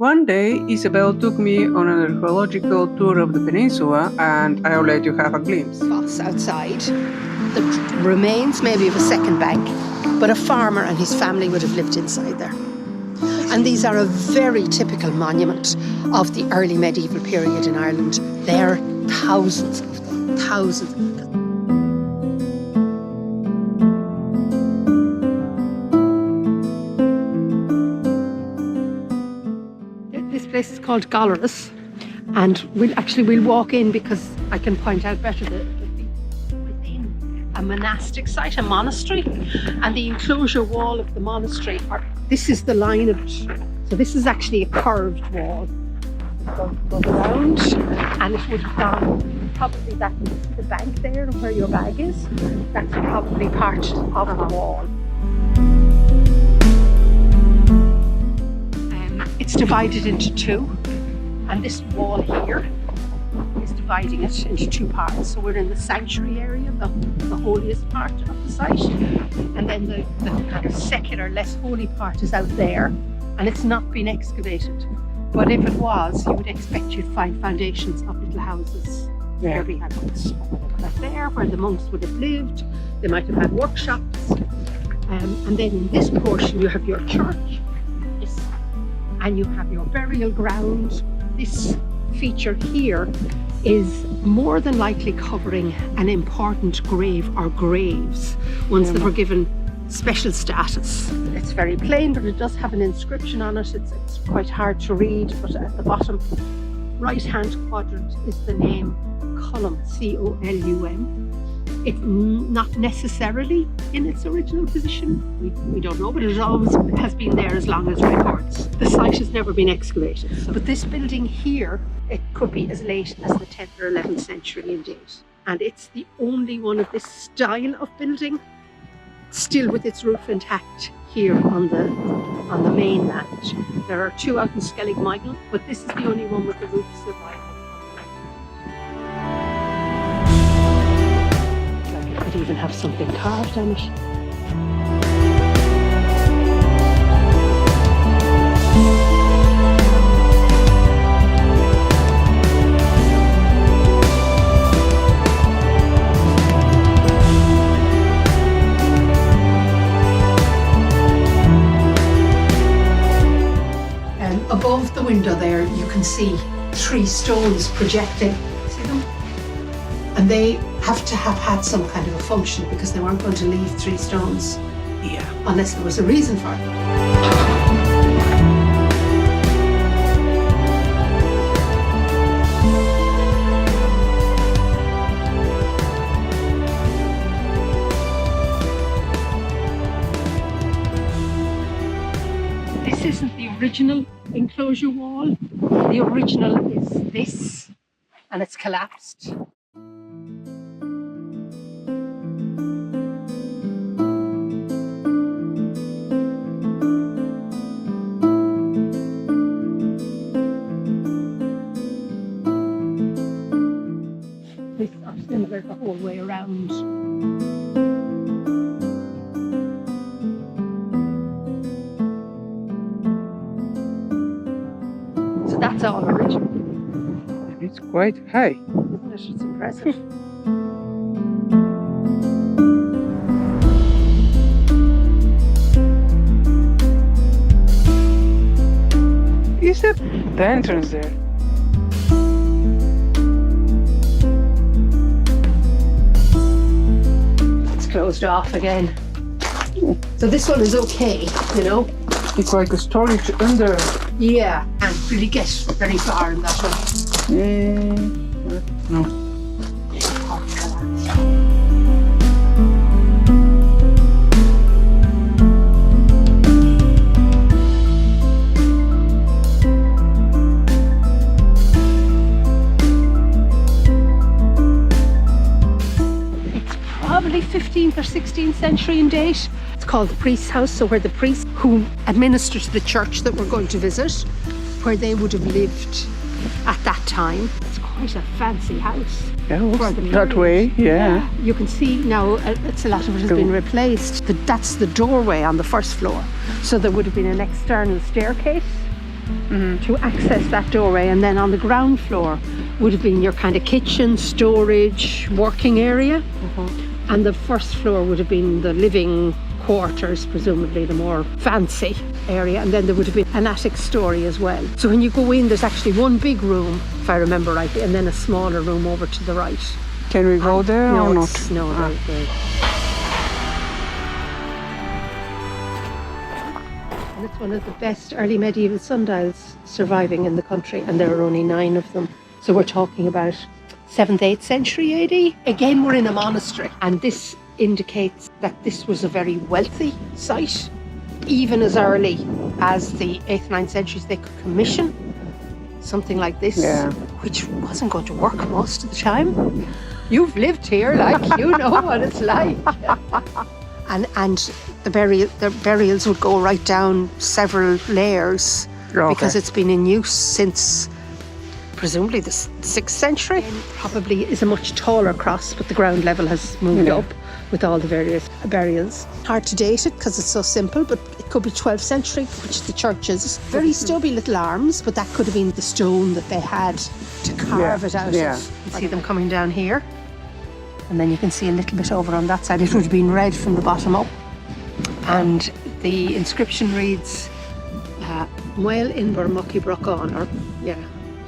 One day, Isabel took me on an archaeological tour of the peninsula, and I'll let you have a glimpse. Foss outside, the remains maybe of a second bank, but a farmer and his family would have lived inside there. And these are a very typical monument of the early medieval period in Ireland. There are thousands of them, thousands. This place is called Goleras, and we'll walk in because I can point out better that within a monastic site, a monastery, and the enclosure wall of the monastery. This is the line of it. So this is actually a curved wall. It goes around, and it would have gone probably that the bank there where your bag is. That's probably part of the wall. It's divided into two, and this wall here is dividing it into two parts. So we're in the sanctuary area, the holiest part of the site, and then the kind of secular, less holy part is out there, and it's not been excavated. But if it was, you would expect you'd find foundations of little houses where we had books. Right there, where the monks would have lived, they might have had workshops, and then in this portion you have your church. And you have your burial ground. This feature here is more than likely covering an important grave or graves, ones that were given special status. It's very plain, but it does have an inscription on it. It's quite hard to read, but at the bottom right-hand quadrant is the name Colum, C-O-L-U-M. It's not necessarily in its original position. We don't know, but it always has been there as long as records. The site has never been excavated. But this building here, it could be as late as the 10th or 11th century in date. And it's the only one of this style of building still with its roof intact here on the mainland. There are two out in Skellig, but this is the only one with the roof surviving. Could even have something carved on it. Above the window there, you can see three stones projecting. See them? And they have to have had some kind of a function because they weren't going to leave three stones. Yeah. Unless there was a reason for it. This isn't the original enclosure wall. The original is this, and it's collapsed. Similar the whole way around. So that's all original. It's quite high. Isn't it? It's impressive. Is the entrance there? Closed off again. So this one is okay, you know. It's like a storage under. Yeah, and really get very far in that one. No. Probably 15th or 16th century in date. It's called the priest's house, so where the priests who administer to the church that we're going to visit, where they would have lived at that time. It's quite a fancy house. Yeah, that way, yeah. You can see now it's a lot of it has been replaced. That's the doorway on the first floor. So there would have been an external staircase to access that doorway. And then on the ground floor would have been your kind of kitchen, storage, working area. And the first floor would have been the living quarters, presumably the more fancy area. And then there would have been an attic story as well. So when you go in, there's actually one big room, if I remember rightly, and then a smaller room over to the right. Can we go there or not? No, they're And it's one of the best early medieval sundials surviving in the country, and there are only 9 of them. So we're talking about 7th, 8th century AD. Again, we're in a monastery, and this indicates that this was a very wealthy site. Even as early as the 8th, 9th centuries, they could commission something like this, which wasn't going to work most of the time. You've lived here, like, you know what it's like. And the burials would go right down several layers because it's been in use since presumably the 6th century. Probably is a much taller cross, but the ground level has moved up with all the various burials. Hard to date it because it's so simple, but it could be 12th century, which the church is. Very stubby little arms, but that could have been the stone that they had to carve it out of. You see them coming down here. And then you can see a little bit over on that side. It would have been red from the bottom up. And the inscription reads, Maoilchéadair Mucky Brocán, or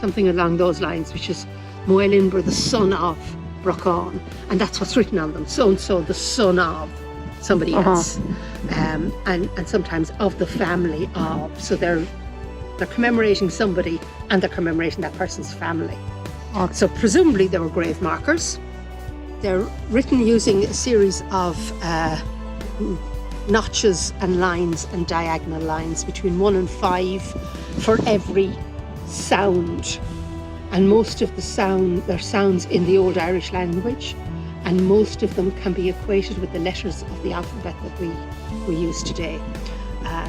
something along those lines, which is Maoilchéadair, the son of Brocán. And that's what's written on them. So-and-so, the son of somebody else. And sometimes of the family of. So they're commemorating somebody, and they're commemorating that person's family. So presumably there were grave markers. They're written using a series of notches and lines and diagonal lines between 1 and 5 for every sound. And most of they're sounds in the Old Irish language, and most of them can be equated with the letters of the alphabet that we use today.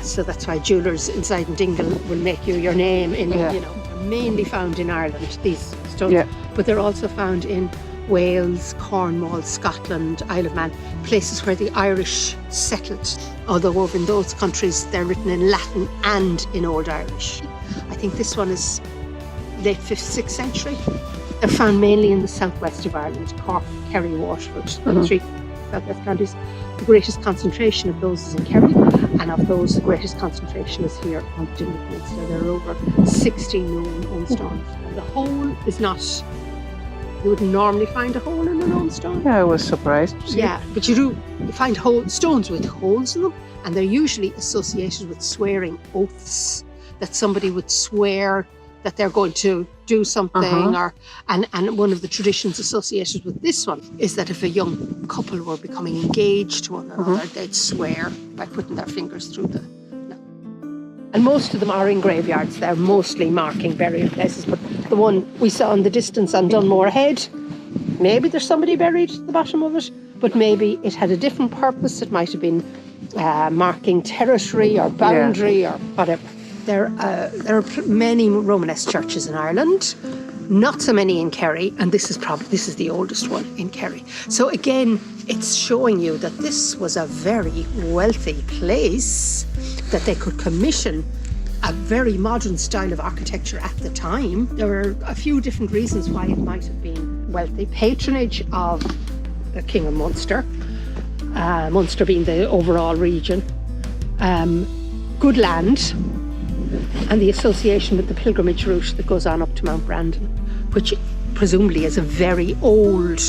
So that's why jewellers inside in Dingle will make you your name in, they're mainly found in Ireland, these stones, but they're also found in Wales, Cornwall, Scotland, Isle of Man, places where the Irish settled. Although over in those countries they're written in Latin and in Old Irish. I think this one is late 5th, 6th century. They're found mainly in the southwest of Ireland, Cork, Kerry, Waterford, the 3 southwest counties. The greatest concentration of those is in Kerry, and of those the greatest concentration is here on the Dingle Peninsula. There are over 60 known own stones. And the hole is not... You wouldn't normally find a hole in an own stone. Yeah, I was surprised. But you find stones with holes in them, and they're usually associated with swearing oaths, that somebody would swear that they're going to do something, and one of the traditions associated with this one is that if a young couple were becoming engaged to one another, they'd swear by putting their fingers through the... And most of them are in graveyards. They're mostly marking burial places, but the one we saw in the distance on Dunmore Head, maybe there's somebody buried at the bottom of it, but maybe it had a different purpose. It might have been marking territory or boundary or whatever. There are many Romanesque churches in Ireland, not so many in Kerry, and this is the oldest one in Kerry. So again, it's showing you that this was a very wealthy place, that they could commission a very modern style of architecture at the time. There were a few different reasons why it might have been wealthy. Patronage of the King of Munster, Munster being the overall region, good land, and the association with the pilgrimage route that goes on up to Mount Brandon, which presumably is a very old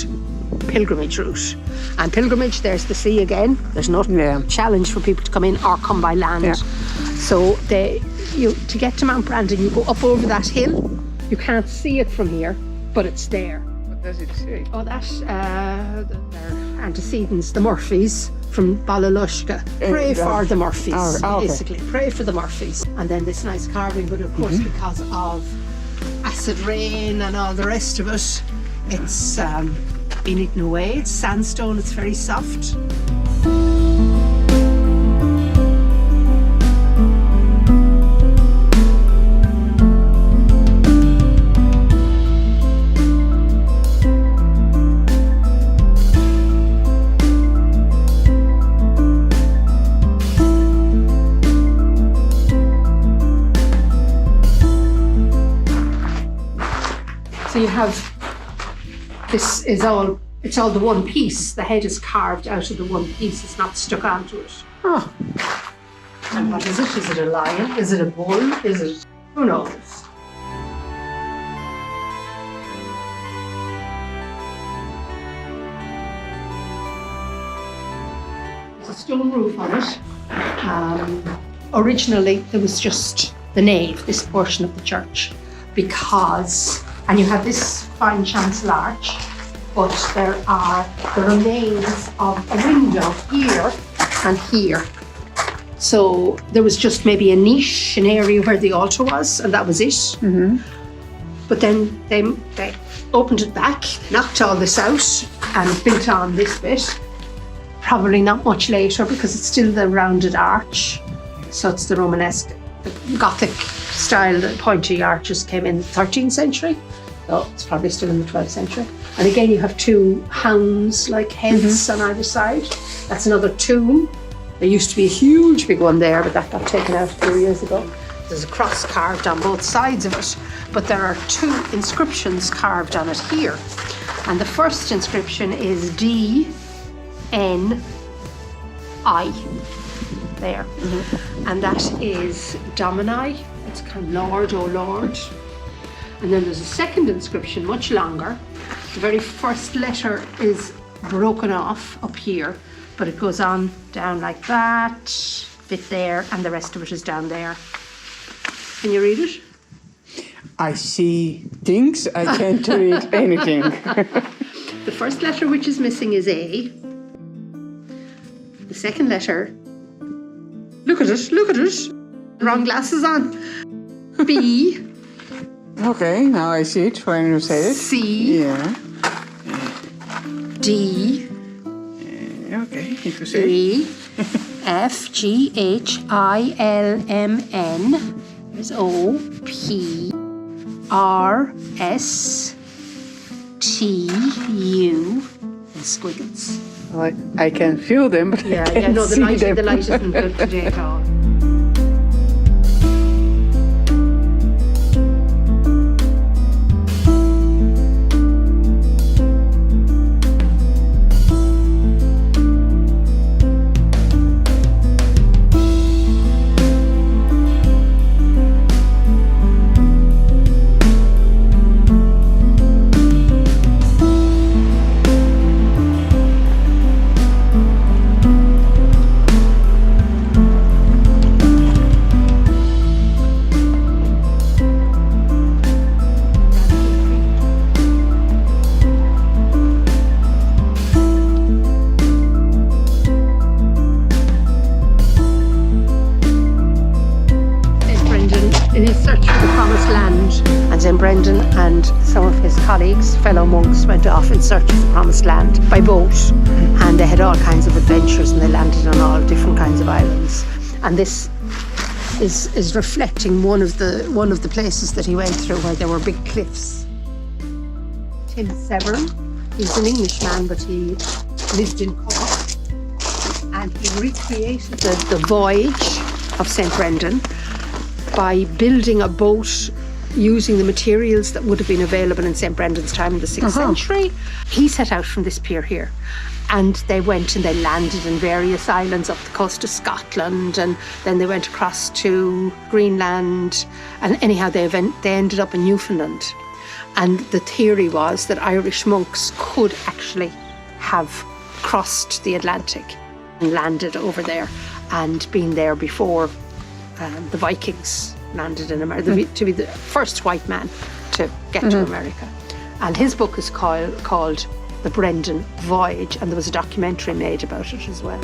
pilgrimage route. And pilgrimage, there's the sea again. There's no challenge for people to come in or come by land. So to get to Mount Brandon, you go up over that hill. You can't see it from here, but it's there. What does it say? Oh, that's their antecedents, the Murphys from Bolyarska. Pray for the Murphys, basically. Pray for the Murphys. And then this nice carving, but of course because of acid rain and all the rest of it, it's been eaten away. It's sandstone, it's very soft. So you have, this is all, it's all the one piece. The head is carved out of the one piece. It's not stuck onto it. Oh, And what is it? Is it a lion? Is it a bull? Is it, who knows? There's a stone roof on it. Originally, there was just the nave, this portion of the church, because, and you have this fine chancel arch, but there are the remains of a window here and here. So there was just maybe a niche, an area where the altar was, and that was it. mm-hmm. But then they opened it back, knocked all this out, and built on this bit. Probably not much later, because it's still the rounded arch. So it's the Romanesque, the Gothic style, the pointy arches came in the 13th century. So it's probably still in the 12th century. And again, you have two hounds, like heads on either side. That's another tomb. There used to be a huge big one there, but that got taken out a few years ago. There's a cross carved on both sides of it, but there are two inscriptions carved on it here. And the first inscription is D-N-I, there. And that is Domini. It's kind of Lord, oh Lord. And then there's a second inscription, much longer. The very first letter is broken off up here, but it goes on down like that, bit there, and the rest of it is down there. Can you read it? I see things, I can't read anything. The first letter which is missing is A. The second letter, look at it. Wrong glasses on. B. Okay, now I see it when you say it. C. Yeah. D. Okay, if you say E. F. G. H. I. L. M. N. There's O. P. R. S. T. U. And squiggles. I can feel them, but I can't no, see them. the light isn't good today at all. Brendan and some of his colleagues, fellow monks, went off in search of the promised land by boat, and they had all kinds of adventures, and they landed on all different kinds of islands. And this is reflecting one of the places that he went through where there were big cliffs. Tim Severn, he's an Englishman, but he lived in Cork, and he recreated the voyage of St. Brendan by building a boat using the materials that would have been available in St. Brendan's time in the 6th century. He set out from this pier here, and they went and they landed in various islands up the coast of Scotland, and then they went across to Greenland, and anyhow they ended up in Newfoundland. And the theory was that Irish monks could actually have crossed the Atlantic and landed over there and been there before the Vikings landed in America, to be the first white man to get to America. And his book is called The Brendan Voyage, and there was a documentary made about it as well.